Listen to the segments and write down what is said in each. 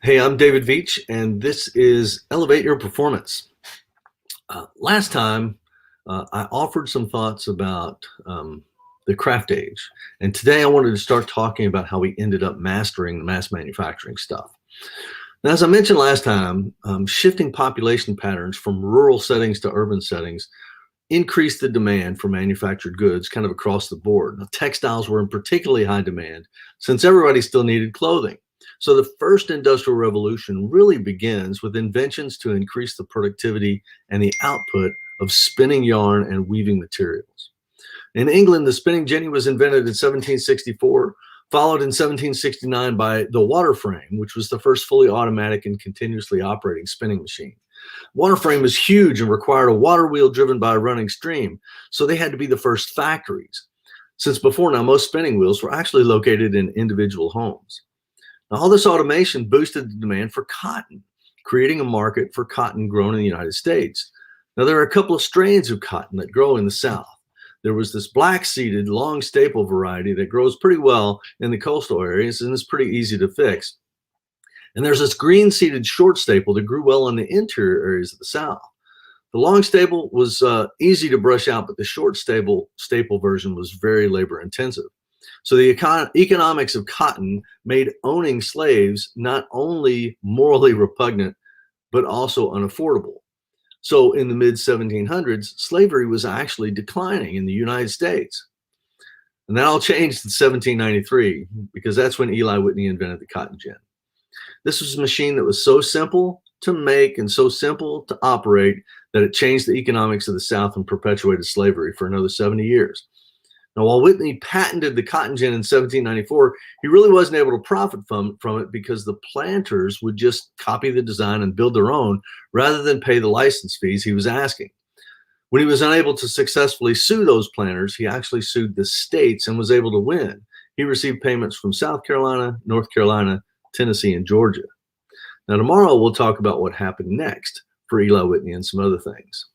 Hey, I'm David Veach, and this is Elevate Your Performance. Last time, I offered some thoughts about the craft age, and today I wanted to start talking about how we ended up mastering the mass manufacturing stuff. Now, as I mentioned last time, shifting population patterns from rural settings to urban settings increased the demand for manufactured goods kind of across the board. Now, textiles were in particularly high demand since everybody still needed clothing. So the first industrial revolution really begins with inventions to increase the productivity and the output of spinning yarn and weaving materials. In England, the spinning jenny was invented in 1764, followed in 1769 by the water frame, which was the first fully automatic and continuously operating spinning machine. Water frame was huge and required a water wheel driven by a running stream, so they had to be the first factories. Since before now, most spinning wheels were actually located in individual homes. Now, all this automation boosted the demand for cotton, creating a market for cotton grown in the United States. Now, there are a couple of strains of cotton that grow in the South. There was this black-seeded, long staple variety that grows pretty well in the coastal areas and is pretty easy to fix. And there's this green-seeded short staple that grew well in the interior areas of the South. The long staple was easy to brush out, but the short staple version was very labor-intensive. So the economics of cotton made owning slaves not only morally repugnant, but also unaffordable. So in the mid 1700s, slavery was actually declining in the United States. And that all changed in 1793 because that's when Eli Whitney invented the cotton gin. This was a machine that was so simple to make and so simple to operate that it changed the economics of the South and perpetuated slavery for another 70 years. Now, while Whitney patented the cotton gin in 1794, he really wasn't able to profit from it because the planters would just copy the design and build their own rather than pay the license fees he was asking. When he was unable to successfully sue those planters, he actually sued the states and was able to win. He received payments from South Carolina, North Carolina, Tennessee, and Georgia. Now, tomorrow we'll talk about what happened next for Eli Whitney and some other things.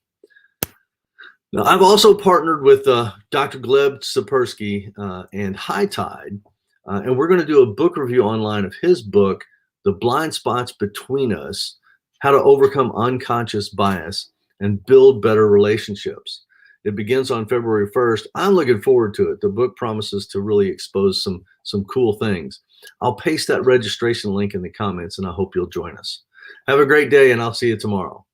Now, I've also partnered with Dr. Gleb Tsipursky and High Tide, and we're going to do a book review online of his book, The Blind Spots Between Us, How to Overcome Unconscious Bias and Build Better Relationships. It begins on February 1st. I'm looking forward to it. The book promises to really expose some cool things. I'll paste that registration link in the comments, and I hope you'll join us. Have a great day, and I'll see you tomorrow.